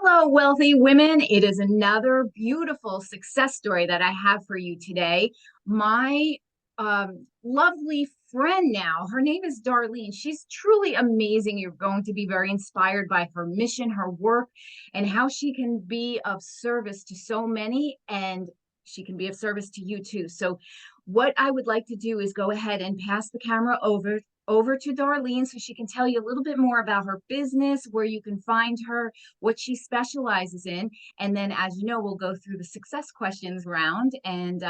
Hello, wealthy women. It is another beautiful success story that I have for you today. My lovely friend now, her name is Darlene. She's truly amazing. You're going to be very inspired by her mission, her work, and how she can be of service to so many, and she can be of service to you too. So, what I would like to do is go ahead and pass the camera over to Darlene so she can tell you a little bit more about her business, where you can find her, what she specializes in. And then, as you know, we'll go through the success questions round and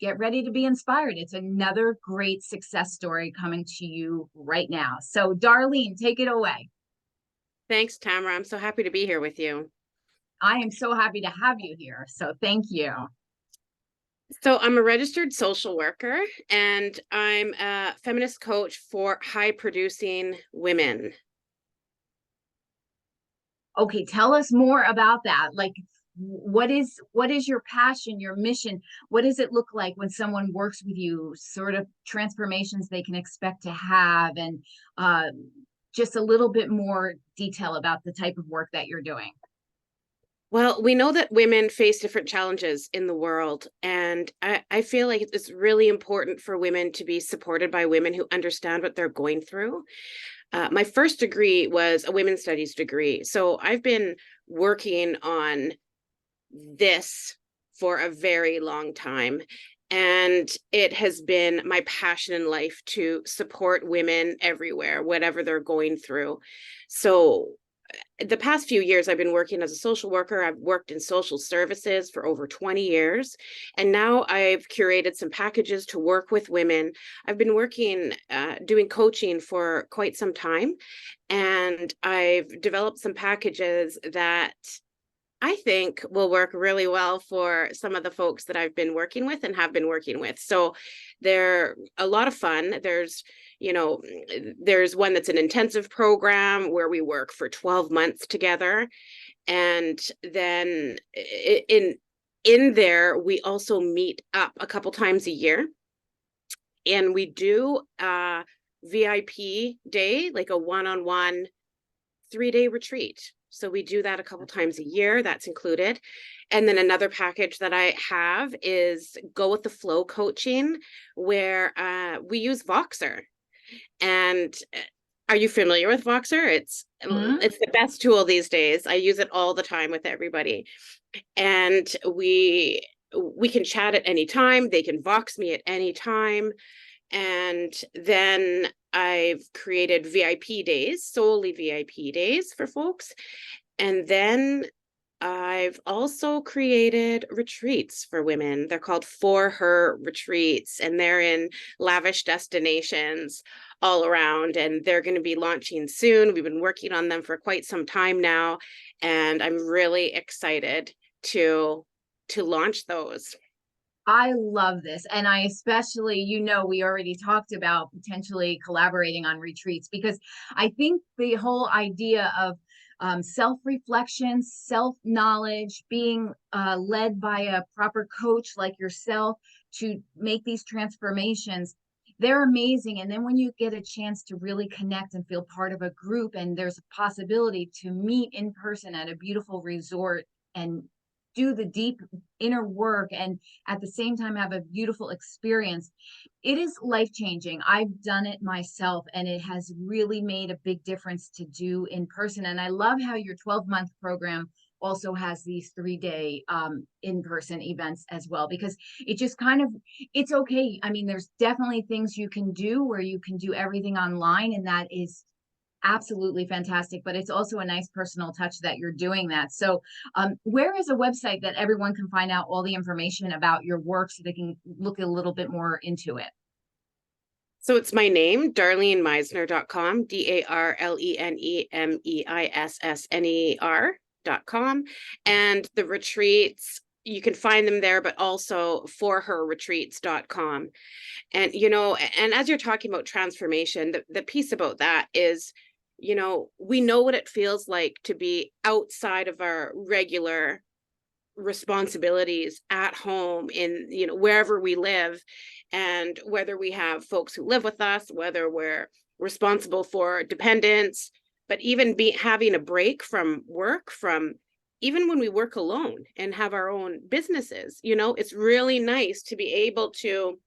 get ready to be inspired. It's another great success story coming to you right now. So, Darlene, take it away. Thanks, Tamara. I'm so happy to be here with you. I am so happy to have you here. So, thank you. So I'm a registered social worker and I'm a feminist coach for high producing women. Okay, tell us more about that. Like, what is your passion, your mission? What does it look like when someone works with you? Sort of transformations they can expect to have, and uh, just a little bit more detail about the type of work that you're doing. Well, we know that women face different challenges in the world, and I feel like it's really important for women to be supported by women who understand what they're going through. My first degree was a women's studies degree. So I've been working on this for a very long time. And it has been my passion in life to support women everywhere, whatever they're going through. So the past few years, I've been working as a social worker. I've worked in social services for over 20 years. And now I've curated some packages to work with women. I've been working, doing coaching for quite some time. And I've developed some packages that I think will work really well for some of the folks that I've been working with and have been working with. So they're a lot of fun. There's one that's an intensive program where we work for 12 months together. And then in there, we also meet up a couple times a year. And we do a VIP day, like a one-on-one 3-day retreat. So we do that a couple times a year. That's included. And then another package that I have is Go with the Flow coaching, where we use Voxer. And are you familiar with Voxer? It's the best tool these days. I use it all the time with everybody. And we can chat at any time. They can Vox me at any time. And then I've created VIP days, solely VIP days for folks. And then I've also created retreats for women. They're called For Her retreats, and they're in lavish destinations all around. And they're going to be launching soon. We've been working on them for quite some time now. And I'm really excited to launch those. I love this. And I especially, we already talked about potentially collaborating on retreats, because I think the whole idea of self-reflection, self-knowledge, being led by a proper coach like yourself to make these transformations, they're amazing. And then when you get a chance to really connect and feel part of a group, and there's a possibility to meet in person at a beautiful resort and do the deep inner work and at the same time have a beautiful experience, it is life changing. I've done it myself and it has really made a big difference to do in person. And I love how your 12-month program also has these 3-day in-person events as well, because it just kind of, it's okay. I mean, there's definitely things you can do where you can do everything online, and that is absolutely fantastic, but it's also a nice personal touch that you're doing that. So where is a website that everyone can find out all the information about your work so they can look a little bit more into it? So it's my name, darlenemeissner.com, DarleneMeissner.com. And the retreats, you can find them there, but also forherretreats.com. And, and as you're talking about transformation, the piece about that is, we know what it feels like to be outside of our regular responsibilities at home in wherever we live, and whether we have folks who live with us, whether we're responsible for dependents, but even having a break from work, from even when we work alone and have our own businesses, it's really nice to be able to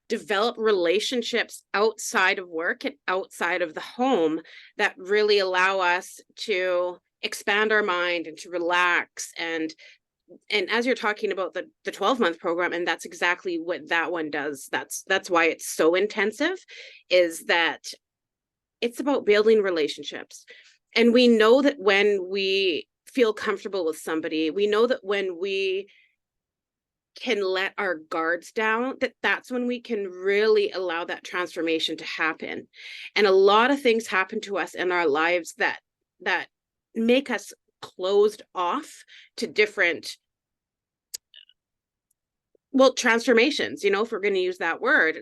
develop relationships outside of work and outside of the home that really allow us to expand our mind and to relax. And as you're talking about the 12-month program, and that's exactly what that one does, that's why it's so intensive, is that it's about building relationships. And we know that when we feel comfortable with somebody, we know that when we can let our guards down, that's when we can really allow that transformation to happen. And a lot of things happen to us in our lives that make us closed off to different, well, transformations, if we're going to use that word.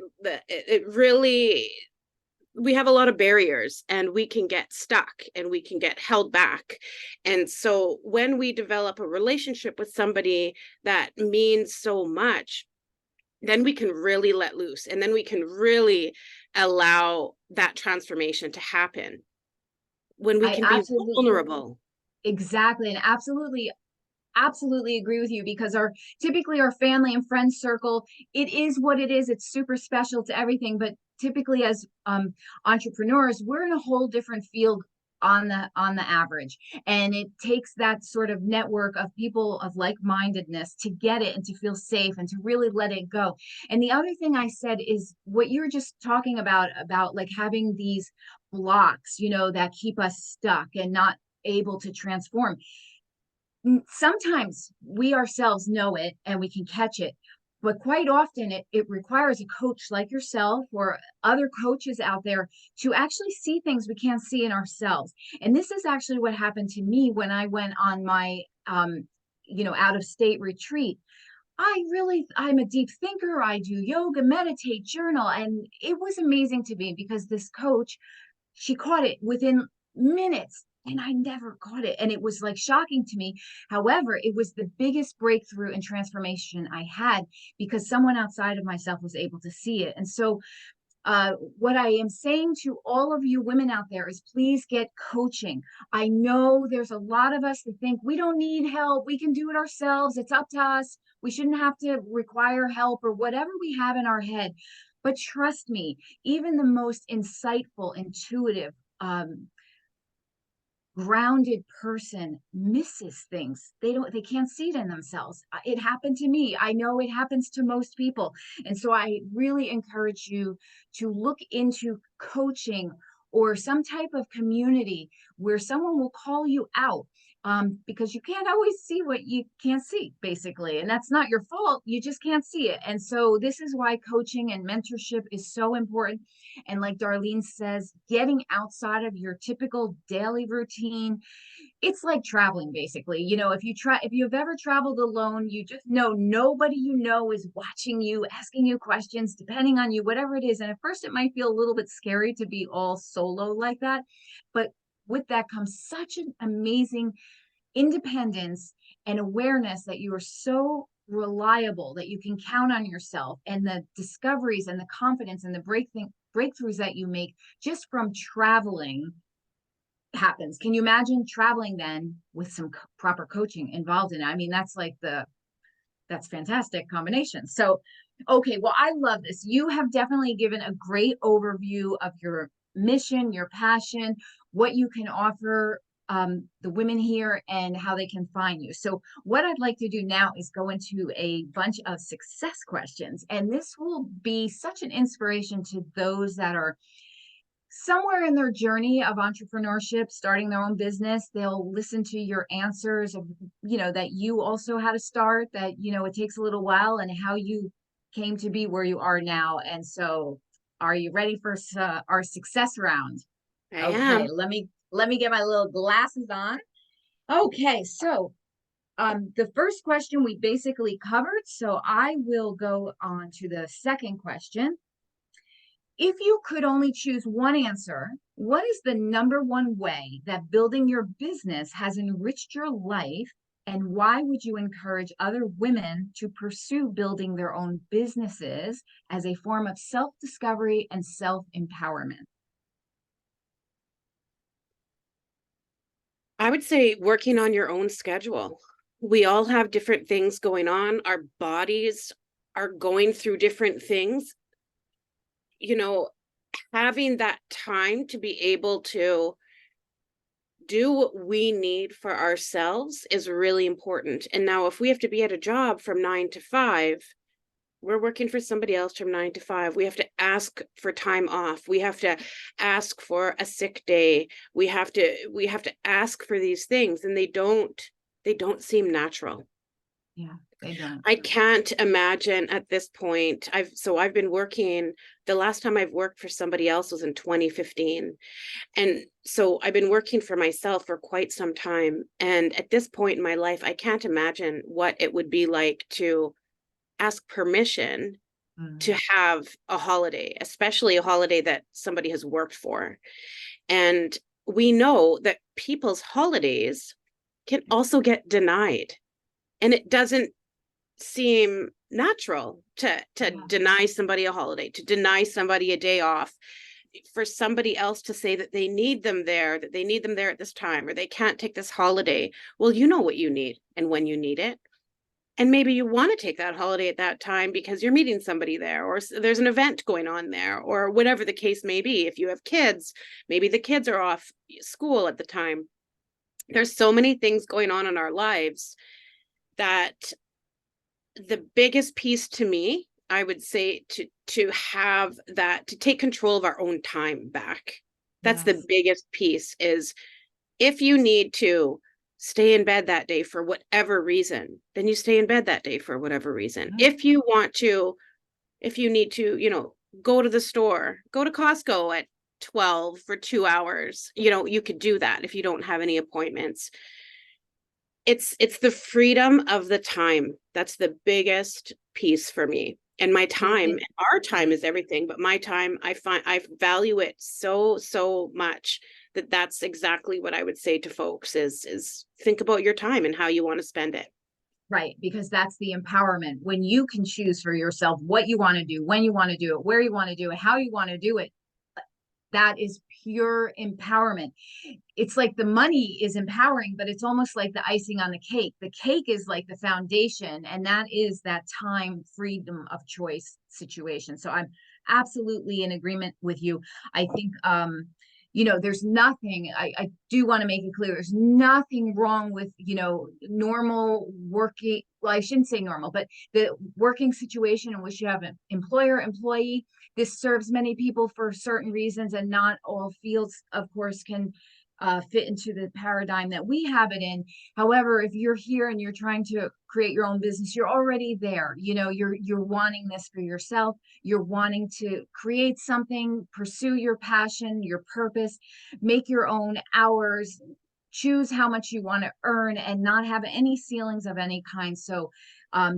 It really, we have a lot of barriers, and we can get stuck and we can get held back. And so when we develop a relationship with somebody that means so much, then we can really let loose, and then we can really allow that transformation to happen when we I can be absolutely, vulnerable. exactly, and absolutely agree with you, because typically our family and friends circle, it is what it is. It's super special to everything, but typically as entrepreneurs, we're in a whole different field on the average, and it takes that sort of network of people of like-mindedness to get it and to feel safe and to really let it go. And the other thing I said is what you were just talking about like having these blocks, that keep us stuck and not able to transform. Sometimes we ourselves know it and we can catch it, but quite often it requires a coach like yourself or other coaches out there to actually see things we can't see in ourselves. And this is actually what happened to me when I went on my out of state retreat. I'm a deep thinker. I do yoga, meditate, journal, and it was amazing to me because this coach, she caught it within minutes and I never caught it. And it was like shocking to me. However, it was the biggest breakthrough and transformation I had because someone outside of myself was able to see it. And so what I am saying to all of you women out there is please get coaching. I know there's a lot of us that think we don't need help. We can do it ourselves. It's up to us. We shouldn't have to require help or whatever we have in our head. But trust me, even the most insightful, intuitive, grounded person misses things. They can't see it in themselves. It happened to me. I know it happens to most people. And so I really encourage you to look into coaching or some type of community where someone will call you out, because you can't always see what you can't see, basically. And that's not your fault. You just can't see it. And so this is why coaching and mentorship is so important. And like Darlene says, getting outside of your typical daily routine, it's like traveling basically. If you've ever traveled alone, you just know nobody is watching you, asking you questions, depending on you, whatever it is. And at first it might feel a little bit scary to be all solo like that. But with that comes such an amazing independence and awareness that you are so reliable that you can count on yourself, and the discoveries and the confidence and the breakthroughs that you make just from traveling happens. Can you imagine traveling then with some proper coaching involved in it? I mean, that's fantastic combination. So, okay, well, I love this. You have definitely given a great overview of your mission, your passion, what you can offer the women here and how they can find you. So what I'd like to do now is go into a bunch of success questions. And this will be such an inspiration to those that are somewhere in their journey of entrepreneurship, starting their own business. They'll listen to your answers of, that you also had to start, that, it takes a little while, and how you came to be where you are now. And so are you ready for our success round? I Okay, am. let me get my little glasses on. Okay, so the first question we basically covered, so I will go on to the second question. If you could only choose one answer, what is the number one way that building your business has enriched your life? And why would you encourage other women to pursue building their own businesses as a form of self-discovery and self-empowerment? I would say working on your own schedule. We all have different things going on. Our bodies are going through different things. You know, having that time to be able to do what we need for ourselves is really important. And now, if we have to be at a job from 9 to 5, we're working for somebody else from 9 to 5. We have to ask for time off. We have to ask for a sick day. We have to ask for these things, and they don't seem natural. Yeah, they don't. I can't imagine at this point. I've been working, the last time I've worked for somebody else was in 2015. And so I've been working for myself for quite some time. And at this point in my life, I can't imagine what it would be like to ask permission to Mm, have a holiday, especially a holiday that somebody has worked for. And we know that people's holidays can also get denied. And it doesn't seem natural to yeah. deny somebody a holiday, to deny somebody a day off, for somebody else to say that they need them there, that they need them there at this time, or they can't take this holiday. Well, you know what you need and when you need it. And maybe you want to take that holiday at that time because you're meeting somebody there, or there's an event going on there, or whatever the case may be. If you have kids, maybe the kids are off school at the time. There's so many things going on in our lives that the biggest piece to me, I would say, to have that, to take control of our own time back. That's the Yes. biggest piece. Is if you need to stay in bed that day for whatever reason, then you stay in bed that day for whatever reason. Yeah. If you need to, go to the store, go to Costco at 12 for 2 hours, you could do that if you don't have any appointments. It's the freedom of the time. That's the biggest piece for me. And my Well, time, our time is everything, but my time, I value it so much that that's exactly what I would say to folks is think about your time and how you want to spend it. right, because that's the empowerment when you can choose for yourself what you want to do, when you want to do it, where you want to do it, how you want to do it. That is pure empowerment. It's like the money is empowering, but it's almost like the icing on the cake. The cake is like the foundation, and that is that time freedom of choice situation. So I'm absolutely in agreement with you. I think there's nothing, I do want to make it clear, there's nothing wrong with, normal working, well, I shouldn't say normal, but the working situation in which you have an employer employee. This serves many people for certain reasons, and not all fields, of course, can fit into the paradigm that we have it in. However, if you're here and you're trying to create your own business, you're already there. You're wanting this for yourself. You're wanting to create something, pursue your passion, your purpose, make your own hours, choose how much you want to earn, and not have any ceilings of any kind. So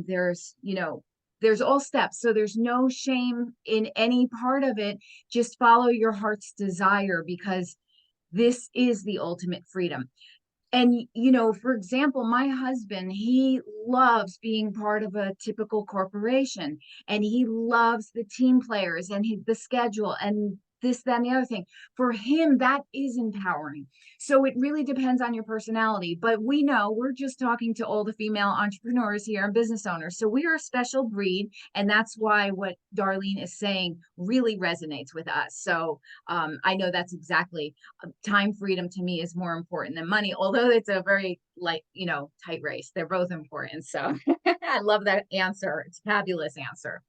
there's all steps. So there's no shame in any part of it. Just follow your heart's desire, because this is the ultimate freedom. And, for example, my husband, he loves being part of a typical corporation, and he loves the team players and the schedule and this, that, and the other thing. For him, that is empowering. So it really depends on your personality. But we know we're just talking to all the female entrepreneurs here and business owners. So we are a special breed. And that's why what Darlene is saying really resonates with us. So I know that's exactly, time freedom to me is more important than money, although it's a very tight race. They're both important. So I love that answer. It's a fabulous answer.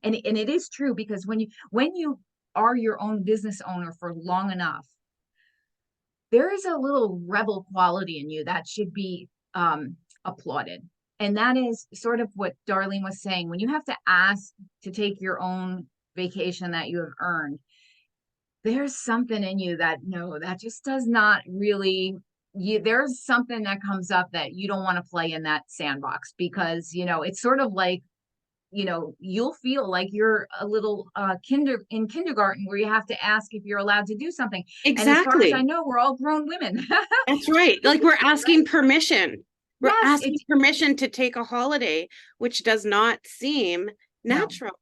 And it is true, because when you are your own business owner for long enough, there is a little rebel quality in you that should be applauded. And that is sort of what Darlene was saying. When you have to ask to take your own vacation that you have earned, there's something in you that, no, that just does not really, there's something that comes up that you don't want to play in that sandbox, because it's sort of like, you'll feel like you're a little in kindergarten, where you have to ask if you're allowed to do something. And as far as I Exactly. know, we're all grown women. That's right. Like we're asking permission. We're Yes, asking permission to take a holiday, which does not seem no, natural.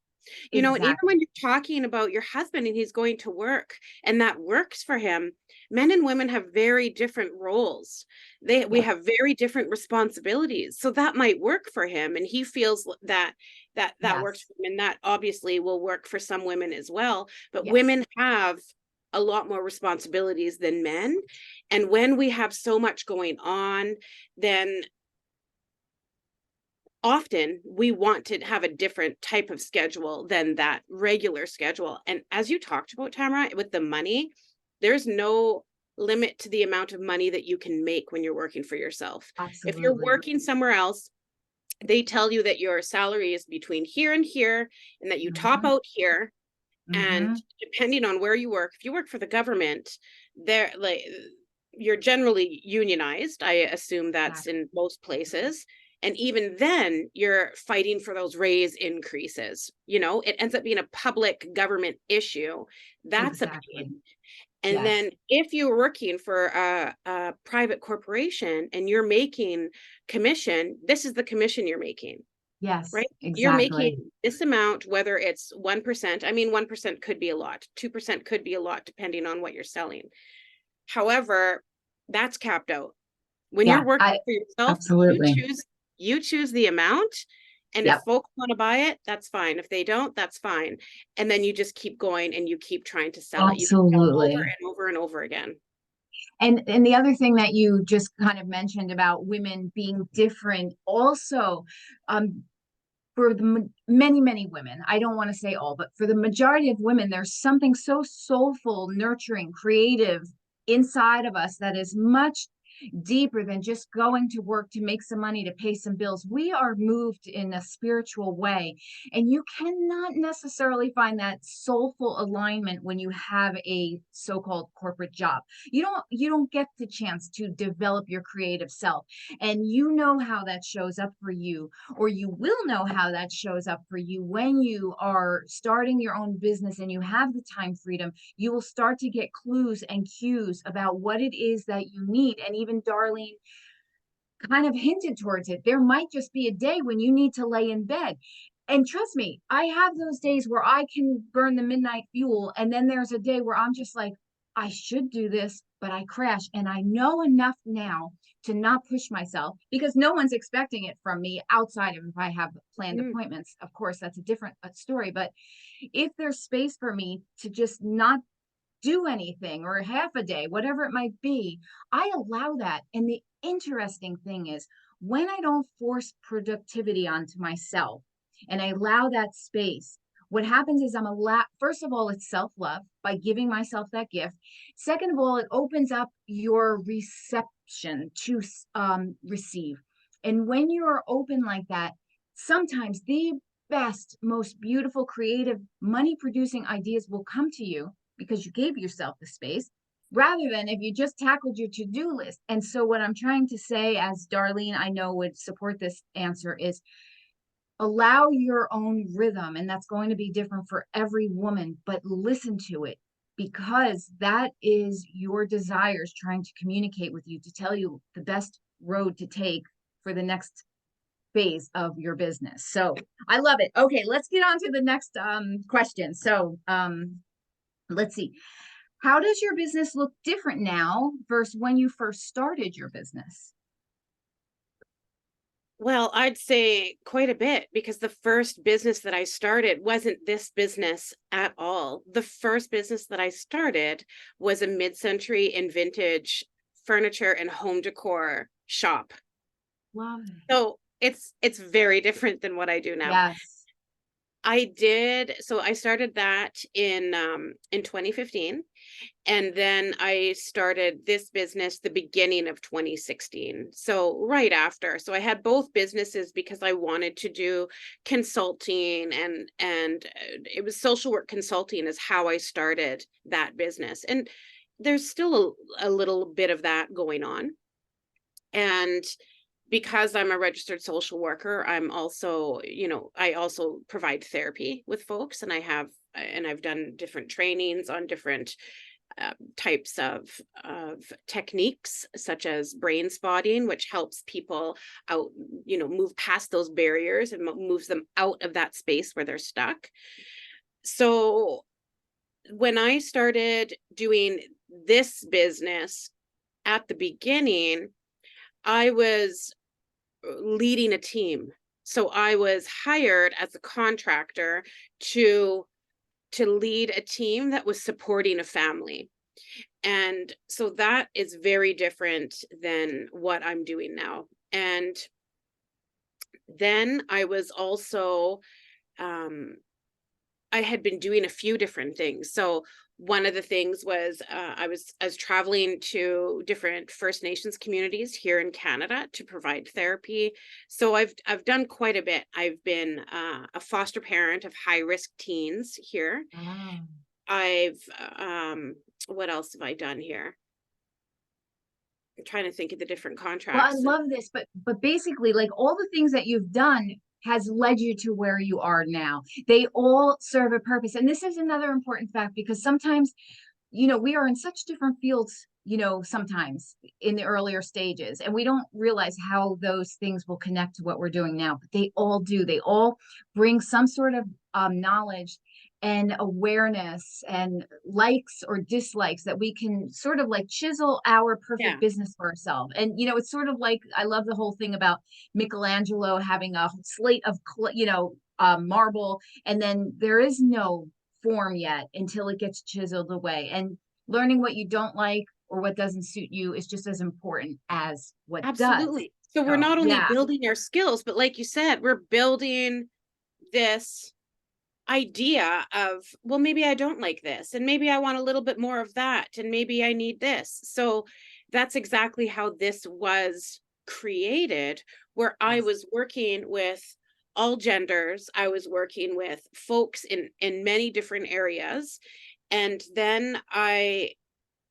You know, and even Exactly. when you're talking about your husband and he's going to work and that works for him, men and women have very different roles. We Yes. have very different responsibilities. So that might work for him and he feels that works Yes. for him, and that obviously will work for some women as well. But Yes. women have a lot more responsibilities than men. And when we have so much going on, then often we want to have a different type of schedule than that regular schedule. And as you talked about, Tamara, with the money, there's no limit to the amount of money that you can make when you're working for yourself. If you're Absolutely. working somewhere else, they tell you that your salary is between here and here, and that you top Hmm. out here. And Hmm. depending on where you work, if you work for the government, they're like, you're generally unionized. I assume that's Exactly. in most places. And even then, you're fighting for those raise increases. You know, it ends up being a public government issue. That's a Exactly. pain. And Yes. then if you're working for a private corporation and you're making commission, this is the commission you're making, Yes. right? You're making Exactly. this amount, whether it's 1%. I mean, 1% could be a lot, 2% could be a lot, depending on what you're selling. However, that's capped out. When Yeah. you're working I for yourself, absolutely. you choose the amount. And if Yep. folks want to buy it, that's fine. If they don't, that's fine. And then you just keep going and you keep trying to sell it. You can sell it over Absolutely. and over and over again. And the other thing that you just kind of mentioned about women being different also, um for the many women, I don't want to say all, but for the majority of women, there's something so soulful, nurturing, creative inside of us that is much deeper than just going to work to make some money to pay some bills. We are moved in a spiritual way, and you cannot necessarily find that soulful alignment when you have a so-called corporate job. You don't get the chance to develop your creative self, and you know how that shows up for you, or you will know how that shows up for you when you are starting your own business and you have the time freedom. You will start to get clues and cues about what it is that you need. And even Darlene kind of hinted towards it. There might just be a day when you need to lay in bed. And trust me, I have those days where I can burn the midnight fuel. And then there's a day where I'm just like, I should do this, but I crash. And I know enough now to not push myself because no one's expecting it from me outside of if I have planned Mm. appointments. Of course, that's a different story. But if there's space for me to just not do anything or half a day, whatever it might be, I allow that. And the interesting thing is, when I don't force productivity onto myself and I allow that space, what happens is first of all, it's self love by giving myself that gift. Second of all, it opens up your reception to receive. And when you're open like that, sometimes the best, most beautiful, creative, money producing ideas will come to you because you gave yourself the space rather than if you just tackled your to-do list. And so what I'm trying to say, as Darlene I know would support this answer, is allow your own rhythm, and that's going to be different for every woman, but listen to it because that is your desires trying to communicate with you to tell you the best road to take for the next phase of your business. So I love it. Okay, let's get on to the next question. So let's see. How does your business look different now versus when you first started your business? Well, I'd say quite a bit because the first business that I started wasn't this business at all. The first business that I started was a mid-century and vintage furniture and home decor shop. Love it. So it's very different than what I do now. Yes. I started that in 2015, and then I started this business the beginning of 2016. So right after. So I had both businesses because I wanted to do consulting, and it was social work consulting is how I started that business. And there's still a little bit of that going on. And because I'm a registered social worker, I'm also, I also provide therapy with folks, and I've done different trainings on different types of techniques such as brain spotting, which helps people out, move past those barriers and moves them out of that space where they're stuck. So when I started doing this business at the beginning, I was leading a team. So I was hired as a contractor to lead a team that was supporting a family. And so that is very different than what I'm doing now. And then I was also, I had been doing a few different things. So one of the things was I was traveling to different First Nations communities here in Canada to provide therapy. So I've done quite a bit. I've been a foster parent of high risk teens here. Ah. I've what else have I done here? I'm trying to think of the different Well, I contracts. love this, but basically, like all the things that you've done has led you to where you are now. They all serve a purpose. And this is another important fact because sometimes, we are in such different fields, sometimes in the earlier stages, and we don't realize how those things will connect to what we're doing now. But they all do. They all bring some sort of knowledge and awareness and likes or dislikes that we can sort of like chisel our Yeah, perfect business for ourselves. And it's sort of like I love the whole thing about Michelangelo having a slate of marble, and then there is no form yet until it gets chiseled away. And learning what you don't like or what doesn't suit you is just as important as what does. absolutely. So we're So not only yeah. building our skills, but like you said, we're building this idea of, well, maybe I don't like this, and maybe I want a little bit more of that, and maybe I need this. So that's exactly how this was created, where I Yes. was working with all genders. I was working with folks in many different areas. And then I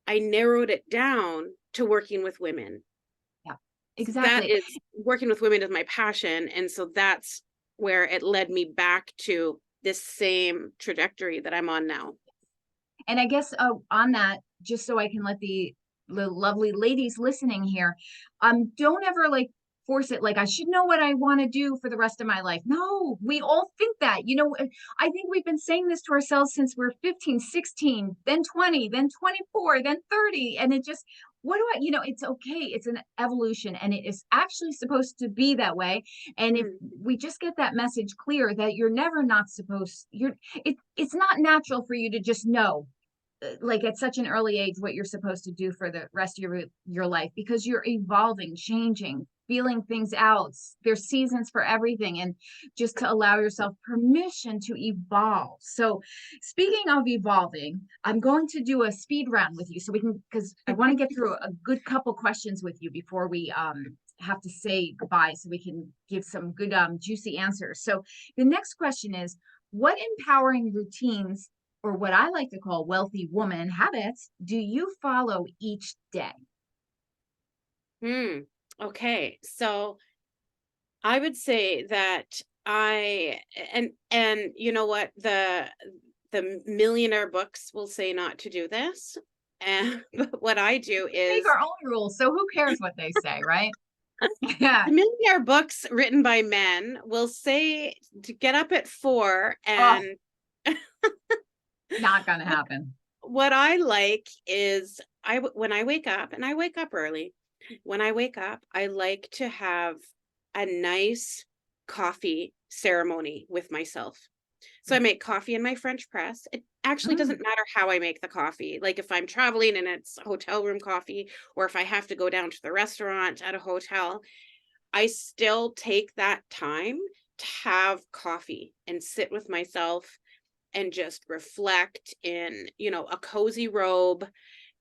narrowed it down to working with women. Yeah. So that Exactly. is working with women is my passion. And so that's where it led me back to this same trajectory that I'm on now. And I guess on that, just so I can let the lovely ladies listening here, don't ever like force it. Like I should know what I want to do for the rest of my life. No, we all think that. I think we've been saying this to ourselves since we're 15, 16, then 20, then 24, then 30, and it just what do I, it's okay. It's an evolution and it is actually supposed to be that way. And if Mm, we just get that message clear that you're never not supposed, it's not natural for you to just know like at such an early age what you're supposed to do for the rest of your life because you're evolving, changing, feeling things out. There's seasons for everything, and just to allow yourself permission to evolve. So speaking of evolving, I'm going to do a speed round with you so we can, because I want to get through a good couple questions with you before we have to say goodbye so we can give some good juicy answers. So the next question is, what empowering routines, or what I like to call wealthy woman habits, do you follow each day? mm. Okay. So I would say that I and you know what, the millionaire books will say not to do this. And but what I do Make is our own rules. So who cares what they say, right? Yeah. the millionaire books written by men will say to get up at 4. Oh, And not gonna what happen. what I like is when I wake up, and I wake up early. When I wake up, I like to have a nice coffee ceremony with myself. So I make coffee in my French press. It actually Mm. doesn't matter how I make the coffee. Like if I'm traveling and it's hotel room coffee, or if I have to go down to the restaurant at a hotel, I still take that time to have coffee and sit with myself and just reflect in, a cozy robe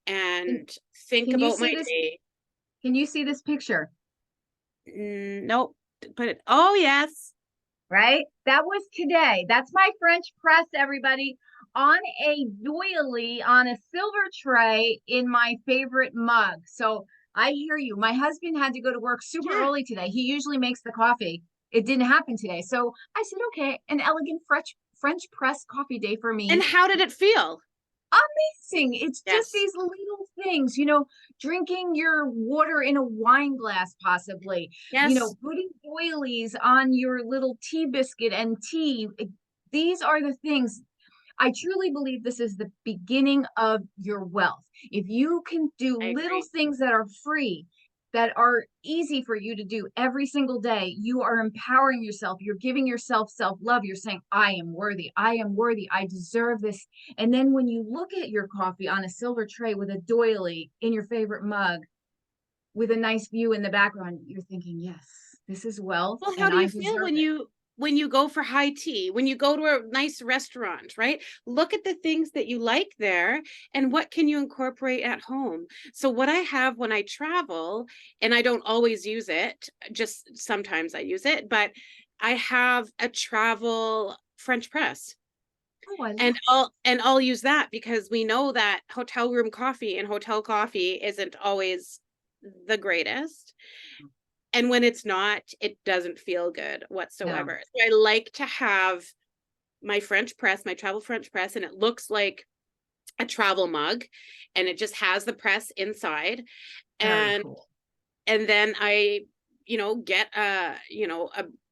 Can, and think can you about my see this? day. Can you see this picture? Nope. Oh, yes. Right? That was today. That's my French press, everybody, on a doily on a silver tray in my favorite mug. So I hear you. My husband had to go to work super Yeah. early today. He usually makes the coffee. It didn't happen today. So I said, okay, an elegant French press coffee day for And me. how did it feel? amazing. It's just Yes. these little things, drinking your water in a wine glass, possibly, Yes, putting doilies on your little tea biscuit and tea. These are the things. I truly believe this is the beginning of your wealth. If you can do I little agree. things that are free, that are easy for you to do every single day, you are empowering yourself. You're giving yourself self love. You're saying, I am worthy. I am worthy. I deserve this. And then when you look at your coffee on a silver tray with a doily in your favorite mug with a nice view in the background, you're thinking, yes, this is wealth Well, how and do you I feel deserve it. when you go for high tea, when you go to a nice restaurant, right? Look at the things that you like there and what can you incorporate at home. So what I have when I travel, and I don't always use it, just sometimes I use it, but I have a travel French press. Oh, I And love I'll use that because we know that hotel room coffee and hotel coffee isn't always the greatest. And when it's not, it doesn't feel good no. whatsoever. So I like to have my French press, my travel French press, and it looks like a travel mug and it just has the press inside. Very And cool. then I, get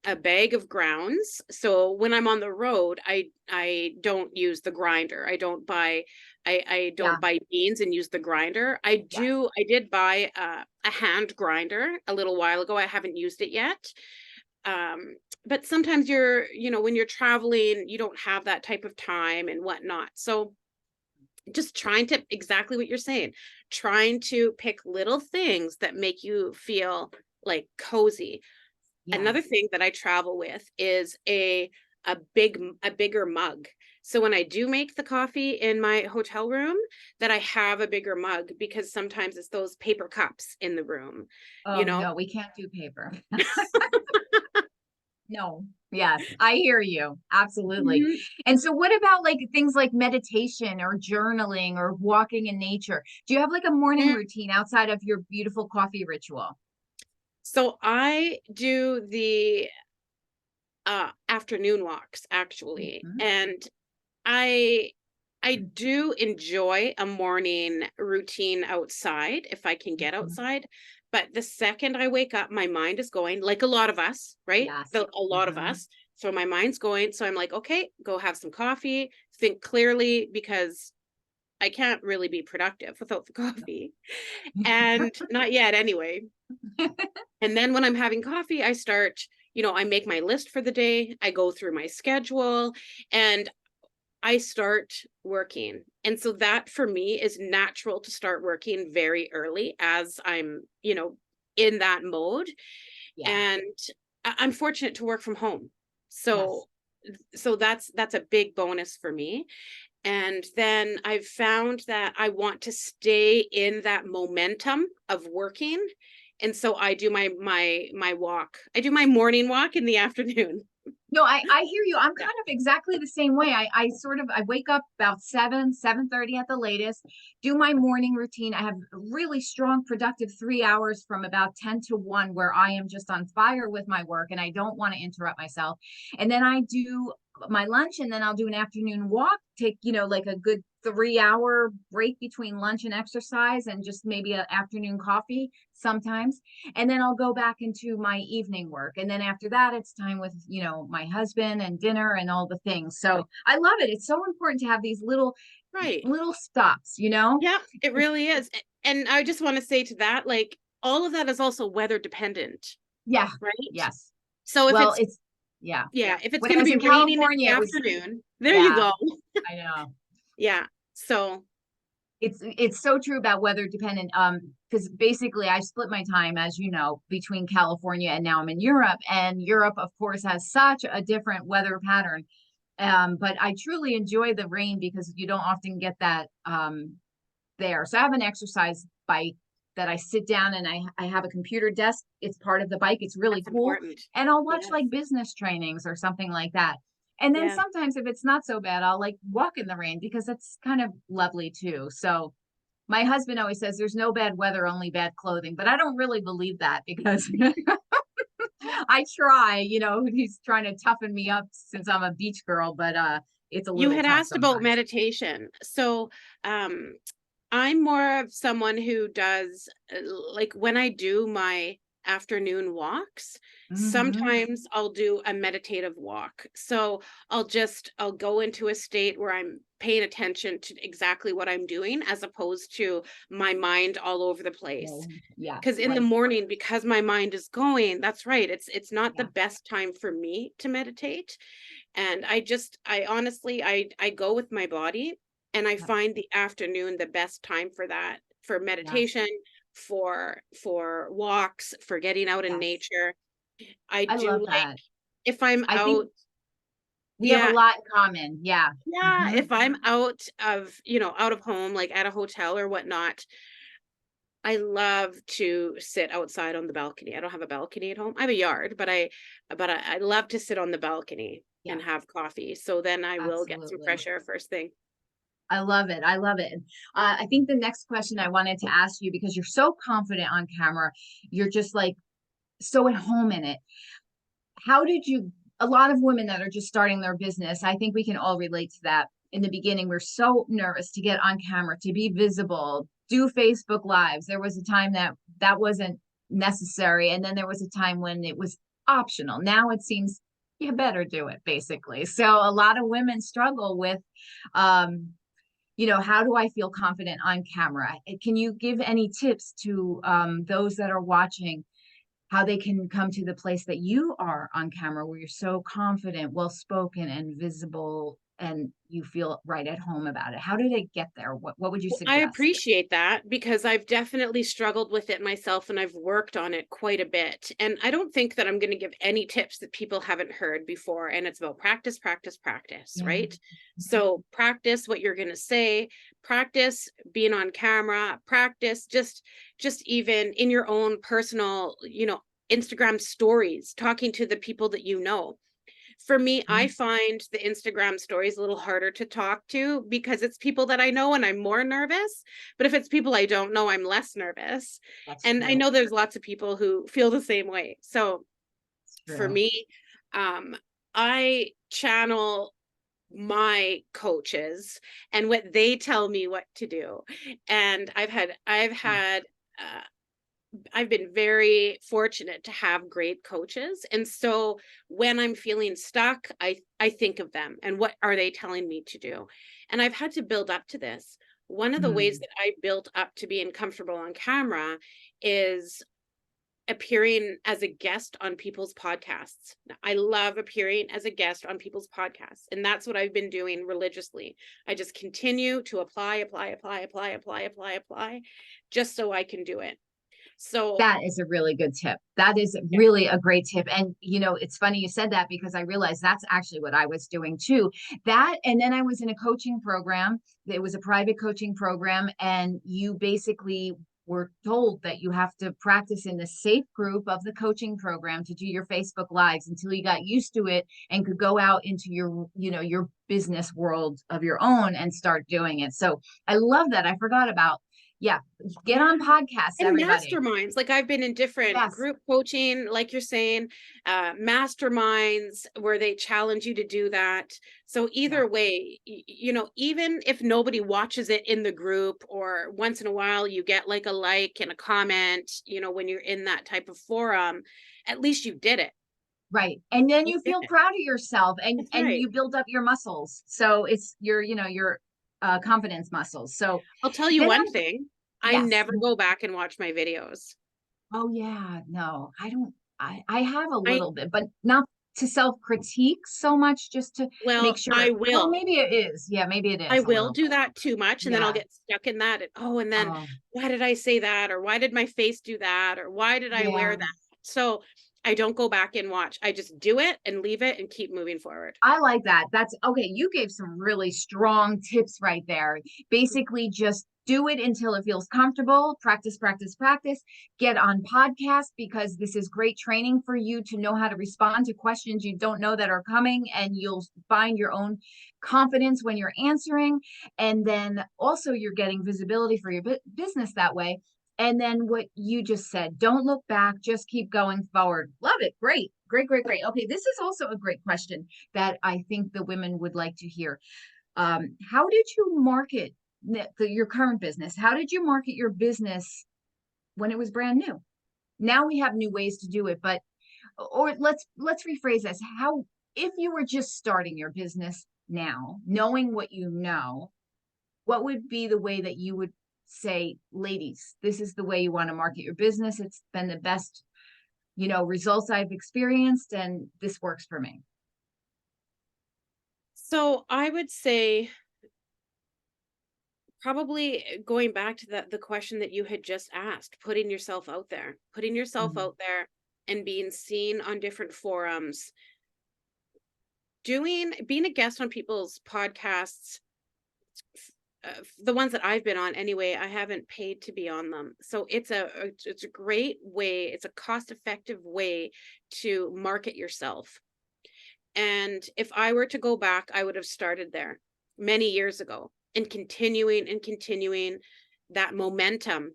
a bag of grounds. So when I'm on the road, I don't use the grinder. I Yeah. don't buy beans and use the grinder. Yes. I did buy a hand grinder a little while ago. I haven't used it yet. But sometimes when you're traveling, you don't have that type of time and whatnot. So just trying to, exactly what you're saying, trying to pick little things that make you feel like cozy. Another Yes. thing that I travel with is a bigger mug. So when I do make the coffee in my hotel room, that I have a bigger mug because sometimes it's those paper cups in the room, you Oh, know. no, we can't do paper. No. Yes, I hear you. Absolutely. Mhm. And so what about like things like meditation or journaling or walking in nature? Do you have like a morning Mm. routine outside of your beautiful coffee ritual? So I do the afternoon walks actually, Mhm. and I I do enjoy a morning routine outside if I can get Mhm. outside, but the second I wake up, my mind is going, like a lot of us, right? Yes. A lot of Mhm. us. So my mind's going. So I'm like, okay, go have some coffee, think clearly because I can't really be productive without the coffee. And not yet anyway. And then when I'm having coffee, I start, I make my list for the day, I go through my schedule, and I start working. And so that for me is natural to start working very early as I'm, in that mode. Yeah. And I'm fortunate to work from home. Yes. So that's a big bonus for me. And then I've found that I want to stay in that momentum of working. And so I do my walk. I do my morning walk in the afternoon. No, I hear you. I'm Yeah. kind of exactly the same way. I wake up about 7:30 at the latest, do my morning routine. I have a really strong, productive 3 hours from about 10 to 1 where I am just on fire with my work and I don't want to interrupt myself. And then I do my lunch and then I'll do an afternoon walk, take, like a good 3 hour break between lunch and exercise and just maybe an afternoon coffee sometimes, and then I'll go back into my evening work. And then after that, it's time with, my husband and dinner and all the things. So I love it. It's so important to have these Right. little stops. Yeah, it really is. And I just want to say to that, like, all of that is also weather dependent, Yeah. right? Yes. So if Well, it's, yeah. yeah, if it's When going I to was be in raining in the California, it was, afternoon, there you yeah, go. I know. Yeah. So, It's so true about weather dependent. Because basically I split my time, as you know, between California and now I'm in Europe. And Europe, of course, has such a different weather pattern. But I truly enjoy the rain because you don't often get that there. So I have an exercise bike that I sit down and I have a computer desk. It's part of the bike. It's really that's cool. important. And I'll watch Yes. like business trainings or something like that. And then Yeah. sometimes if it's not so bad, I'll like walk in the rain because it's kind of lovely too. So my husband always says there's no bad weather, only bad clothing, but I don't really believe that because I try, he's trying to toughen me up since I'm a beach girl, but it's a You little had tough asked about sometimes. meditation. So, um, I'm more of someone who does like when I do my afternoon walks, Hmm. sometimes I'll do a meditative walk. So I'll go into a state where I'm paying attention to exactly what I'm doing as opposed to my mind all over the place. Well, yeah, Because in the right. morning, because my mind is going, that's right. It's not the Yeah, best time for me to meditate. And I honestly, I go with my body, and I yeah, find the afternoon the best time for that, for yes, meditation, for walks, for getting out in yes. nature. I I do love like that. if I'm I think out, we have a yeah, lot in common. Yeah. yeah, Hmm. if I'm out of, out of home, like at a hotel or whatnot, I love to sit outside on the balcony. I don't have a balcony at home. I have a yard, but I love to sit on the balcony Yeah, and have coffee. So then I will get some absolutely. fresh air first thing. I love it. I love it. I think the next question I wanted to ask you, because you're so confident on camera, you're just like so at home in it. How did you, a lot of women that are just starting their business, I think we can all relate to that. In the beginning, we're so nervous to get on camera, to be visible, do Facebook Lives. There was a time that that wasn't necessary. And then there was a time when it was optional. Now it seems you better do it, basically. So a lot of women struggle with, um, how do I feel confident on camera? Can you give any tips to those that are watching, how they can come to the place that you are on camera, where you're so confident, well spoken, and visible, and you feel right at home about it? How do they get there? What would you Well, I suggest? appreciate that because I've definitely struggled with it myself and I've worked on it quite a bit. And I don't think that I'm going to give any tips that people haven't heard before. And it's about practice, practice, practice, Yeah. right? So practice what you're going to say, practice being on camera, practice just even in your own personal, Instagram stories, talking to the people that you know. For me, I Mhm. find the Instagram stories a little harder to talk to because it's people that I know and I'm more nervous. But if it's people I don't know, I'm less nervous. That's And I true. know there's lots of people who feel the same way. So It's for true. me, um, I channel my coaches and what they tell me what to do. And Yeah. uh, I've been very fortunate to have great coaches. And so when I'm feeling stuck, I think of them and what are they telling me to do? And I've had to build up to this. One of the ways Mm. that I built up to being comfortable on camera is appearing as a guest on people's podcasts. Now, I love appearing as a guest on people's podcasts, and that's what I've been doing religiously. I just continue to apply, just so I can do it. So That is a really good tip. That is yeah. really a great tip. And, it's funny you said that, because I realized that's actually what I was doing too. That, and then I was in a coaching program. It was a private coaching program. And you basically were told that you have to practice in the safe group of the coaching program to do your Facebook Lives until you got used to it and could go out into your business world of your own and start doing it. So I love that. I forgot about, yeah, get Yeah. on podcasts, And everybody. masterminds, like I've been in different Yes. group coaching, like you're saying, masterminds where they challenge you to do that. So Yeah. either way, even if nobody watches it in the group, or once in a while you get like and a comment, when you're in that type of forum, at least you did it. Right. And then You you did feel it. proud of yourself, and That's and right. you build up your muscles. So it's your confidence muscles. So I'll tell you then one I'm thing. I yes. never go back and watch my videos. Oh yeah, no, I don't. I have a I little bit, but not to self-critique so much, just to make Well, sure, I well, will. maybe it is. Yeah, maybe it I is a will little do bit. that too much, and then I'll Yeah. get stuck in that, and then, Oh, "Why did I say that?" Or, "Why did my face do that?" Or, "Why did I wear yeah. that?" So, I don't go back and watch. I just do it and leave it and keep moving forward. I like that. That's okay. You gave some really strong tips right there. Basically, just do it until it feels comfortable. Practice, practice, practice. Get on podcasts, because this is great training for you to know how to respond to questions you don't know that are coming, and you'll find your own confidence when you're answering. And then also, you're getting visibility for your business that way. And then what you just said, don't look back, just keep going forward. Love it. Great. Great, great, great. Okay, this is also a great question that I think the women would like to hear. How did you market your current business? How did you market your business when it was brand new? Now we have new ways to do it, but or let's rephrase this. How, if you were just starting your business now, knowing what you know, what would be the way that you would say, ladies, this is the way you want to market your business. It's been the best, results I've experienced, and this works for me. So I would say, probably going back to the question that you had just asked, putting yourself Mhm. out there and being seen on different forums, being a guest on people's podcasts. The ones that I've been on anyway, I haven't paid to be on them. So it's a great way, it's a cost-effective way to market yourself. And if I were to go back, I would have started there many years ago and continuing that momentum,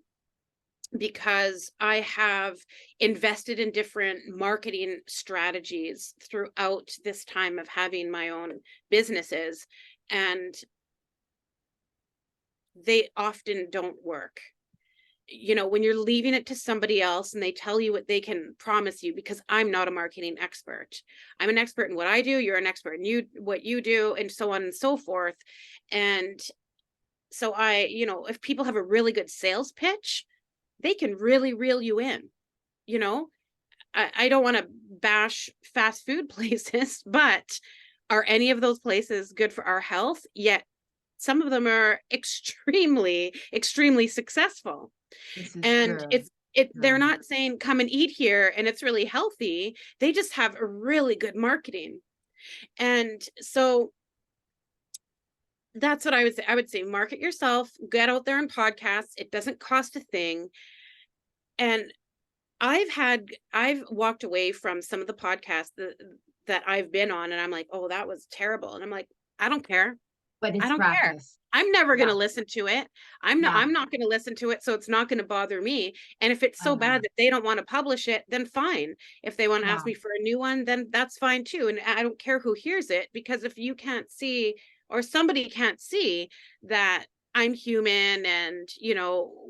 because I have invested in different marketing strategies throughout this time of having my own businesses, and they often don't work. When you're leaving it to somebody else and they tell you what they can promise you, because I'm not a marketing expert. I'm an expert in what I do, you're an expert in what you do, and so on and so forth. And so if people have a really good sales pitch, they can really reel you in. You know, I don't want to bash fast food places, but are any of those places good for our health? Yet some of them are extremely, extremely successful. This is And true. they're True. not saying come and eat here and it's really healthy. They just have a really good marketing. And so that's what I would say. I would say market yourself, get out there on podcasts. It doesn't cost a thing. And I've walked away from some of the podcasts that I've been on, and I'm like, oh, that was terrible. And I'm like, I don't care. But I it's don't care. practice. I'm never going Yeah. to listen to it. Yeah. I'm not going to listen to it, so it's not going to bother me. And if it's I so love bad it. that they don't want to publish it, then fine. If they want to ask Yeah. me for a new one, then that's fine too. And I don't care who hears it, because if you can't see, or somebody can't see that I'm human and,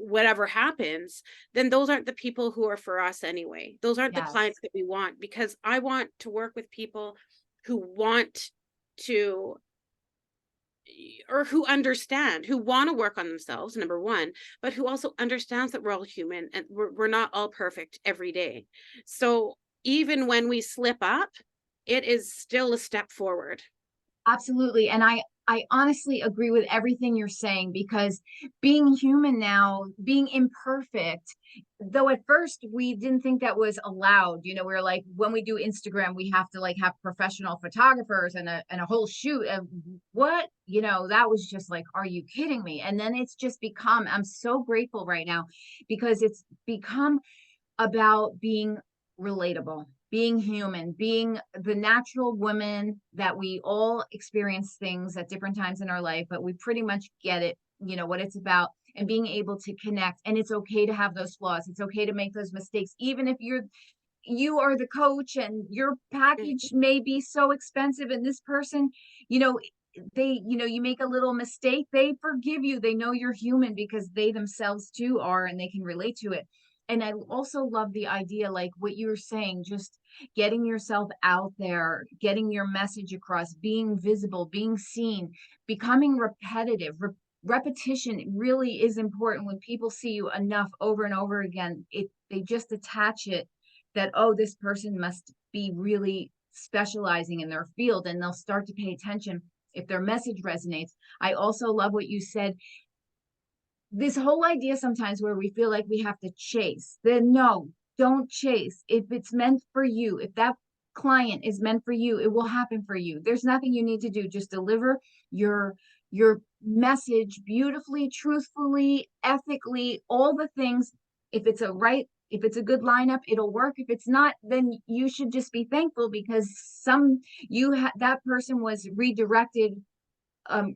whatever happens, then those aren't the people who are for us anyway. Those aren't the clients Yes. that we want, because I want to work with people who want to, or who want to work on themselves, number one, but who also understands that we're all human and we're not all perfect every day. So even when we slip up, it is still a step forward. Absolutely. And I honestly agree with everything you're saying, because being human now, being imperfect, though at first we didn't think that was allowed, we're like, when we do Instagram, we have to like have professional photographers and a whole shoot of what, that was just like, are you kidding me? And then it's just become, I'm so grateful right now, because it's become about being relatable, being human, being the natural woman that we all experience things at different times in our life, but we pretty much get it, what it's about, and being able to connect. And it's okay to have those flaws. It's okay to make those mistakes, even if you are the coach and your package Mhm. may be so expensive, and this person, you know, you make a little mistake, they forgive you. They know you're human because they themselves too are, and they can relate to it. And I also love the idea, like what you were saying, just getting yourself out there, getting your message across, being visible, being seen, becoming repetitive. Repetition really is important. When people see you enough over and over again, they just attach it, that, oh, this person must be really specializing in their field, and they'll start to pay attention if their message resonates. I also love what you said, this whole idea sometimes where we feel like we have to chase. Then no, don't chase. If it's meant for you, if that client is meant for you, it will happen for you. There's nothing you need to do. Just deliver your message beautifully, truthfully, ethically, all the things. If it's a good lineup, it'll work. If it's not, then you should just be thankful, because that person was redirected,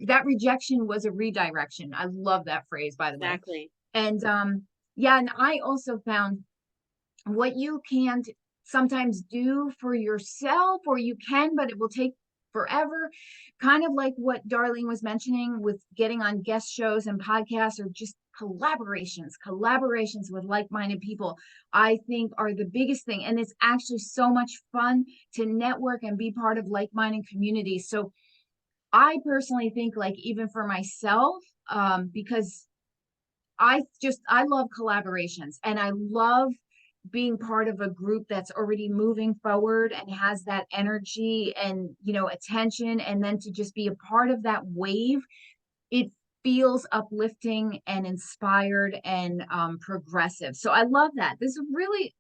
that rejection was a redirection. I love that phrase, by the way. Exactly. And yeah, and I also found what you can sometimes do for yourself, or you can, but it will take forever. Kind of like what Darlene was mentioning with getting on guest shows and podcasts, or just collaborations with like-minded people, I think are the biggest thing. And it's actually so much fun to network and be part of like-minded communities. So I personally think, like, even for myself, because I love collaborations, and I love being part of a group that's already moving forward and has that energy and, attention, and then to just be a part of that wave, it feels uplifting and inspired and progressive. So I love that. This is really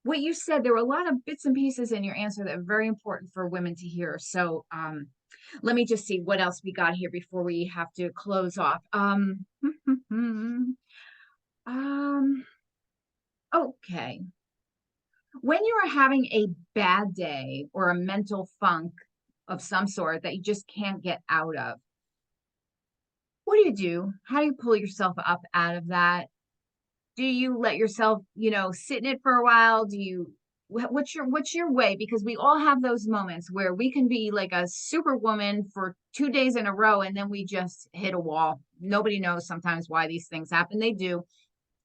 what you said. There were a lot of bits and pieces in your answer that are very important for women to hear. So let me just see what else we got here before we have to close off. Um, okay. When you are having a bad day or a mental funk of some sort that you just can't get out of, what do you do? How do you pull yourself up out of that? Do you let yourself, sit in it for a while? What's your way? Because we all have those moments where we can be like a superwoman for 2 days in a row, and then we just hit a wall. Nobody knows sometimes why these things happen. They do,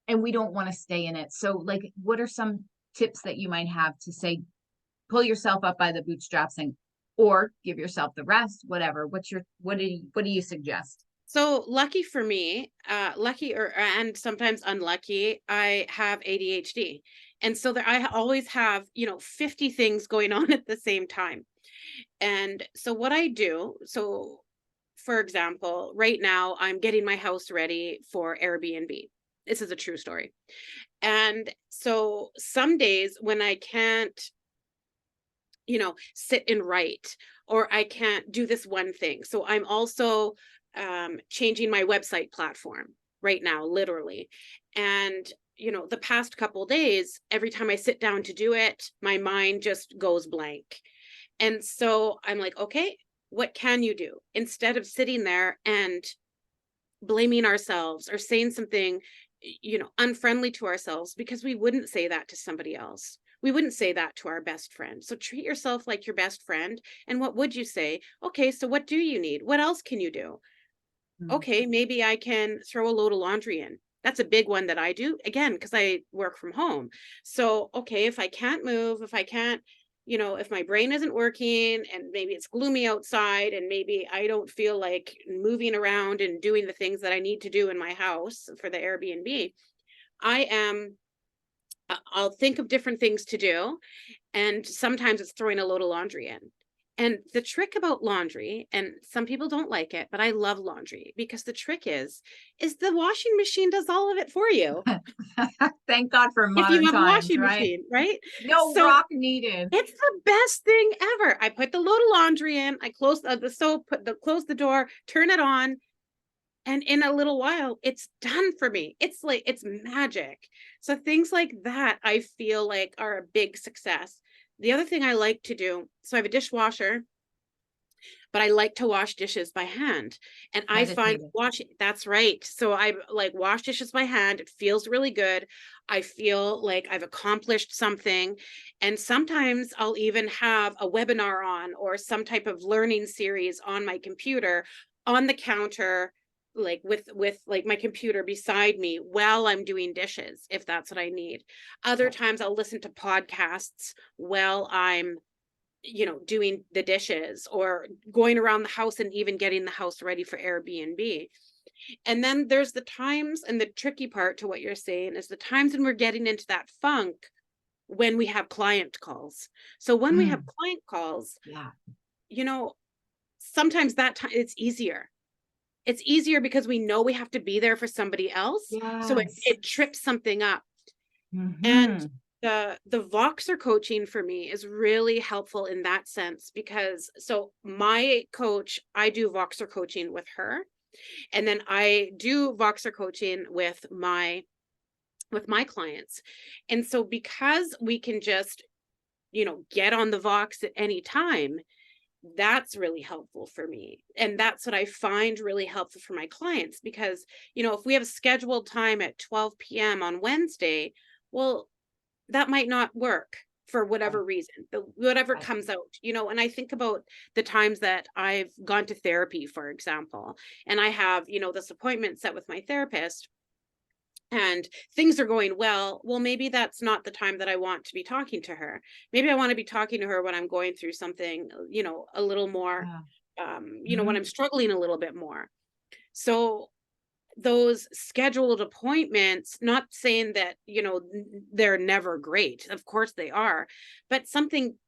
and we don't want to stay in it. So, like, what are some tips that you might have to say, pull yourself up by the bootstraps, and or give yourself the rest, whatever? What do you suggest? So lucky for me, lucky or and sometimes unlucky, I have ADHD. And so that I always have, 50 things going on at the same time. And so what I do, so for example, right now I'm getting my house ready for Airbnb. This is a true story. And so some days when I can't, sit and write, or I can't do this one thing. So I'm also changing my website platform right now, literally. And, the past couple days, every time I sit down to do it, my mind just goes blank. And so I'm like, okay, what can you do? Instead of sitting there and blaming ourselves or saying something, unfriendly to ourselves, because we wouldn't say that to somebody else. We wouldn't say that to our best friend. So treat yourself like your best friend. And what would you say? Okay, so what do you need? What else can you do? Mm. Okay, maybe I can throw a load of laundry in. That's a big one that I do, again, because I work from home. So, okay, if I can't move, if I can't, if my brain isn't working and maybe it's gloomy outside and maybe I don't feel like moving around and doing the things that I need to do in my house for the Airbnb, I'll think of different things to do. And sometimes it's throwing a load of laundry in. And the trick about laundry, and some people don't like it, but I love laundry because the trick is the washing machine does all of it for you. Thank God for If you modern have a times, washing right? machine, right? No So rock needed. it's the best thing ever. I put the load of laundry in, I close the soap, close the door, turn it on, and in a little while, it's done for me. It's like, it's magic. So things like that, I feel like are a big success. The other thing I like to do, so I have a dishwasher, but I like to wash dishes by hand. And I find Meditative. washing, that's right. So I like wash dishes by hand. It feels really good. I feel like I've accomplished something. And sometimes I'll even have a webinar on or some type of learning series on my computer on the counter, like with like my computer beside me while I'm doing dishes, if that's what I need. Other times I'll listen to podcasts while I'm, doing the dishes or going around the house and even getting the house ready for Airbnb. And then there's the times, and the tricky part to what you're saying is the times when we're getting into that funk when we have client calls. So when we have Mm, client calls, yeah. you know, sometimes that time it's easier. It's easier because we know we have to be there for somebody else. So it, Yes. it trips something up. And Mm-hmm. the Voxer coaching for me is really helpful in that sense, because so my coach, I do Voxer coaching with her, and then I do Voxer coaching with my clients. And so because we can just, get on the Vox at any time, that's really helpful for me. And that's what I find really helpful for my clients, because, if we have a scheduled time at 12 p.m. on Wednesday, well, that might not work. for Right, whatever reason, whatever right. comes out, and I think about the times that I've gone to therapy, for example, and I have, this appointment set with my therapist, and things are going well. Well, maybe that's not the time that I want to be talking to her. Maybe I want to be talking to her when I'm going through something, a little more, Yeah. when Mhm. I'm struggling a little bit more. So those scheduled appointments, not saying that, they're never great. Of course they are, but something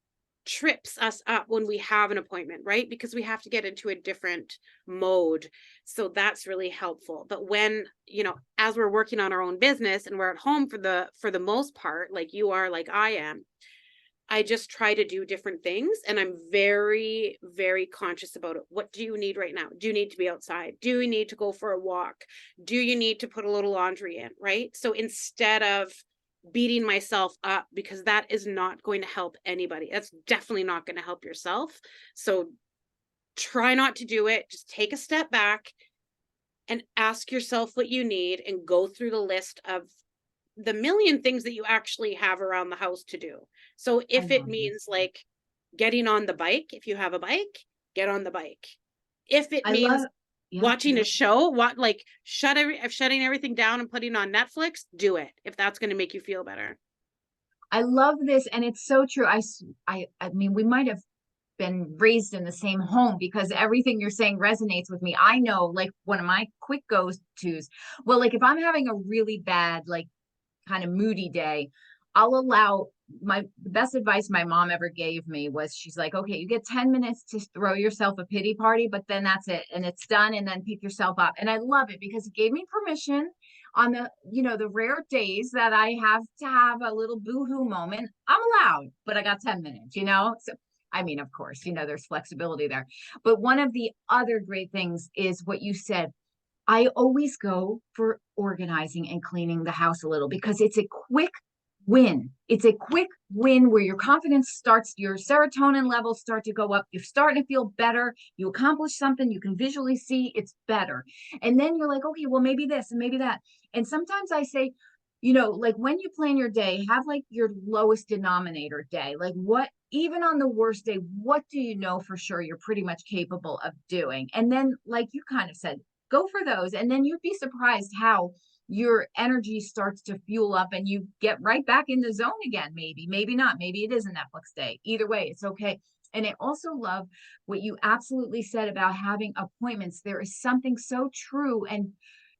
trips us up when we have an appointment, right? Because we have to get into a different mode. So that's really helpful. But when, as we're working on our own business and we're at home for the most part, like you are, like I am, I just try to do different things, and I'm very, very conscious about it. What do you need right now? Do you need to be outside? Do you need to go for a walk? Do you need to put a little laundry in, right? So instead of beating myself up, because that is not going to help anybody. That's definitely not going to help yourself. So try not to do it. Just take a step back and ask yourself what you need and go through the list of the million things that you actually have around the house to do. So I if it love this. means like getting on the bike, if you have a bike, get on the bike. If it I love means yeah, watching a show, shutting everything down and putting on Netflix, do it if that's going to make you feel better. I love this, and it's so true. I mean, we might have been raised in the same home because everything you're saying resonates with me. I know, like, one of my quick go-tos, well, like, if I'm having a really bad, like, kind of moody day, I'll allow the best advice my mom ever gave me was she's like, okay, you get 10 minutes to throw yourself a pity party, but then that's it. And it's done. And then pick yourself up. And I love it because it gave me permission on the rare days that I have to have a little boohoo moment. I'm allowed, but I got 10 minutes. So, I mean, of course, there's flexibility there. But one of the other great things is what you said. I always go for organizing and cleaning the house a little because it's a quick win. It's a quick win where your confidence starts, your serotonin levels start to go up. You're starting to feel better. You accomplish something, you can visually see it's better. And then you're like, okay, well, maybe this and maybe that. And sometimes I say, like when you plan your day, have like your lowest denominator day. Like what, even on the worst day, what do you know for sure you're pretty much capable of doing? And then, like you kind of said, go for those. And then you'd be surprised how your energy starts to fuel up and you get right back in the zone again. Maybe not. Maybe it is a Netflix day. Either way, it's okay. And I also love what you absolutely said about having appointments. There is something so true. And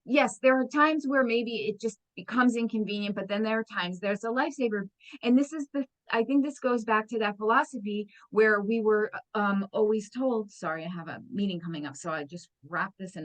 yes, there are times where maybe it just becomes inconvenient, but then there are times there's a lifesaver. And I think this goes back to that philosophy where we were always told, sorry, I have a meeting coming up, so I just wrap this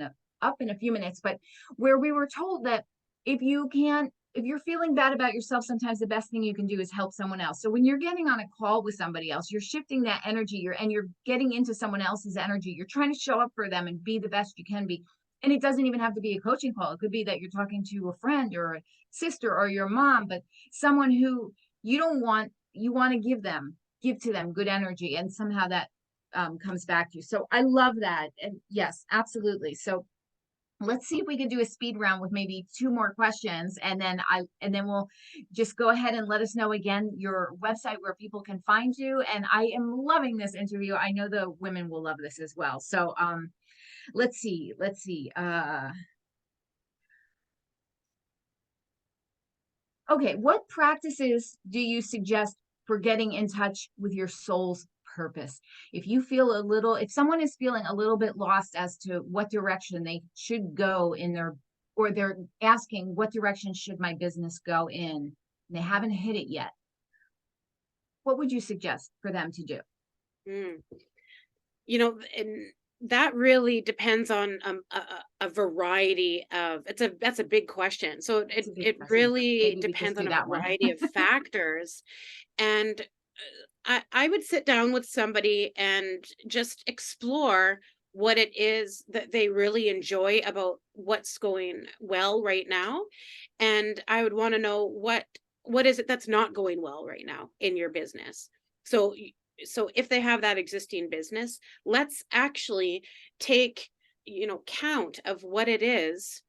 up in a few minutes, but where we were told that if you're feeling bad about yourself, sometimes the best thing you can do is help someone else. So when you're getting on a call with somebody else, you're shifting that energy, you're getting into someone else's energy. You're trying to show up for them and be the best you can be. And it doesn't even have to be a coaching call. It could be that you're talking to a friend or a sister or your mom, but someone who you want to give to them good energy. And somehow that comes back to you. So I love that. And yes, absolutely. So let's see if we can do a speed round with maybe two more questions, and then we'll just go ahead and let us know again your website where people can find you. And I am loving this interview. I know the women will love this as well. So let's see. Okay, what practices do you suggest for getting in touch with your soul's purpose? If someone is feeling a little bit lost as to what direction they should go or they're asking, what direction should my business go in? And they haven't hit it yet. What would you suggest for them to do? Mm. And that really depends on a variety of that's a big question. So That's it a big it question. really Maybe we just depends on do a that one. variety of factors. And I would sit down with somebody and just explore what it is that they really enjoy about what's going well right now. And I would want to know what is it that's not going well right now in your business. So so if they have that existing business, let's actually take, count of what it is,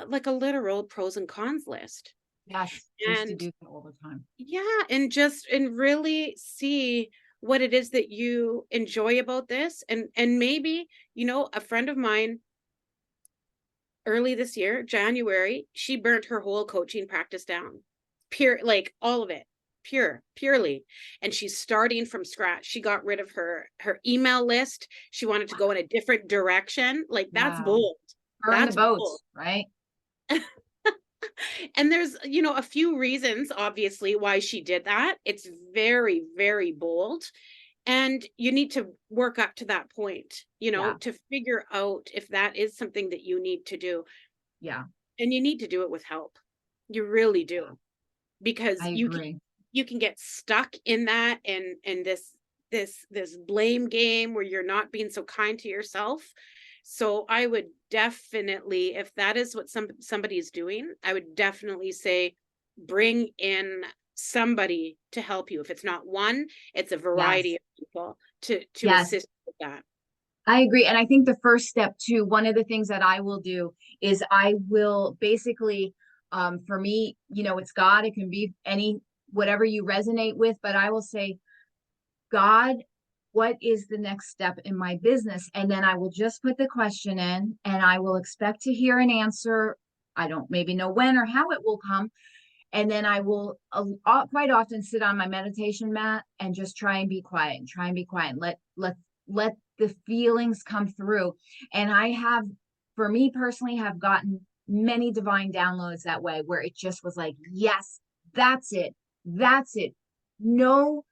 like a literal pros and cons list. Yes, I used to And do that all the time. yeah, and really see what it is that you enjoy about this. And maybe, a friend of mine early this year, January, she burnt her whole coaching practice down. Pure, like all of it. Purely. And she's starting from scratch. She got rid of her email list. She wanted to go in a different direction. Like that's Wow. bold. Burn the That's bold. boats, right? And there's, a few reasons, obviously, why she did that. It's very, very bold. And you need to work up to that point, Yeah, to figure out if that is something that you need to do. yeah, And you need to do it with help. You really yeah. do. Because I you can agree. you can get stuck in that, and this blame game where you're not being so kind to yourself. So I would definitely, if that is what somebody is doing, I would definitely say bring in somebody to help you. If it's not one, it's a variety Yes, of people to yes. assist with that. I agree. And I think the first step too, one of the things that I will do is I will basically, for me, it's God, it can be any, whatever you resonate with, but I will say, God, what is the next step in my business? And then I will just put the question in and I will expect to hear an answer. I don't maybe know when or how it will come. And then I will quite often sit on my meditation mat and just try and be quiet and try and be quiet and let the feelings come through. And I have, for me personally, have gotten many divine downloads that way, where it just was like, yes, that's it, that's it. No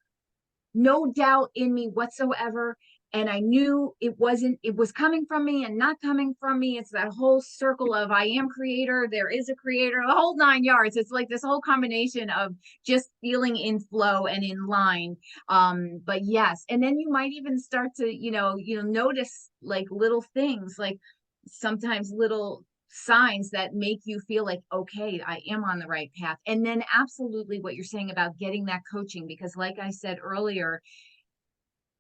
doubt in me whatsoever. And I knew it was coming from me and not coming from me. It's that whole circle of I am creator, there is a creator, the whole 9 yards. It's like this whole combination of just feeling in flow and in line. But yes, and then you might even start to, notice like little things, like sometimes little signs that make you feel like, okay, I am on the right path. And then absolutely what you're saying about getting that coaching, because like I said earlier,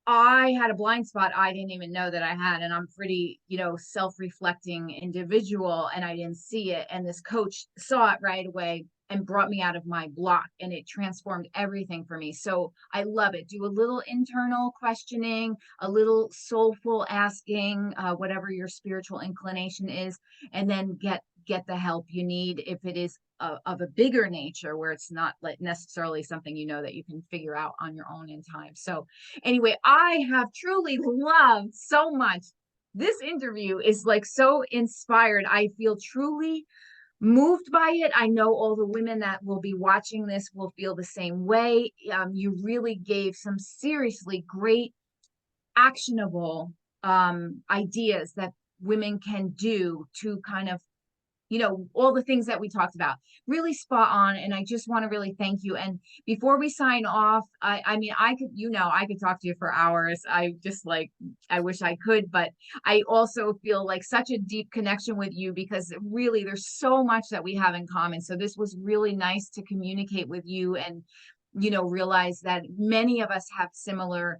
I had a blind spot I didn't even know that I had. And I'm pretty, self-reflecting individual, and I didn't see it. And this coach saw it right away and brought me out of my block, and it transformed everything for me. So I love it. Do a little internal questioning, a little soulful asking, whatever your spiritual inclination is, and then get the help you need if it is of a bigger nature, where it's not like necessarily something that you can figure out on your own in time. So anyway, I have truly loved so much. This interview is like so inspired. I feel truly moved by it. I know all the women that will be watching this will feel the same way. You really gave some seriously great, actionable ideas that women can do to kind of, all the things that we talked about. Really spot on. And I just want to really thank you. And before we sign off, I mean, I could talk to you for hours. I wish I could, but I also feel like such a deep connection with you, because really there's so much that we have in common. So this was really nice to communicate with you and, realize that many of us have similar,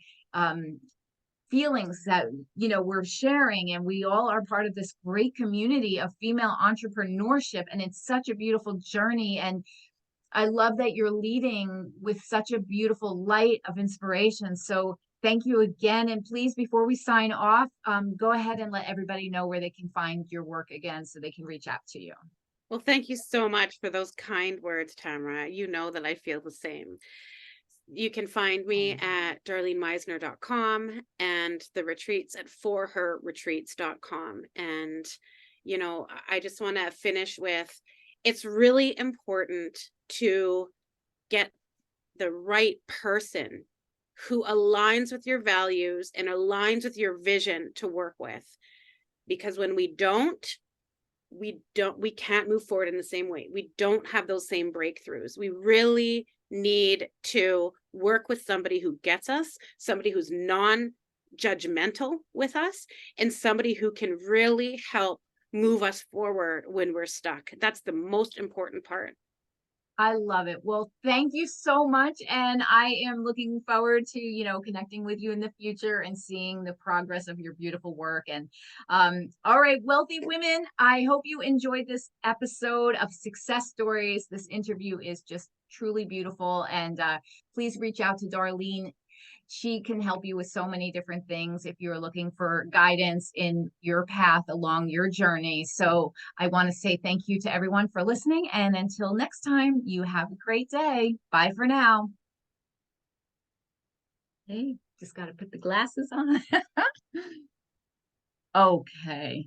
feelings that we're sharing, and we all are part of this great community of female entrepreneurship, and it's such a beautiful journey. And I love that you're leading with such a beautiful light of inspiration. So thank you again. And please, before we sign off, go ahead and let everybody know where they can find your work again so they can reach out to you. Well, thank you so much for those kind words, Tamara. You know that I feel the same. You can find me at darlenemeissner.com, and the retreats at forherretreats.com. And, I just want to finish with, it's really important to get the right person who aligns with your values and aligns with your vision to work with. Because when we can't move forward in the same way. We don't have those same breakthroughs. We really need to work with somebody who gets us, somebody who's non-judgmental with us, and somebody who can really help move us forward when we're stuck. That's the most important part. I love it. Well, thank you so much. And I am looking forward to, connecting with you in the future and seeing the progress of your beautiful work. And all right, wealthy women, I hope you enjoyed this episode of Success Stories. This interview is just truly beautiful. And please reach out to Darlene. She can help you with so many different things if you're looking for guidance in your path along your journey. So I want to say thank you to everyone for listening. And until next time, you have a great day. Bye for now. Hey, just got to put the glasses on. Okay.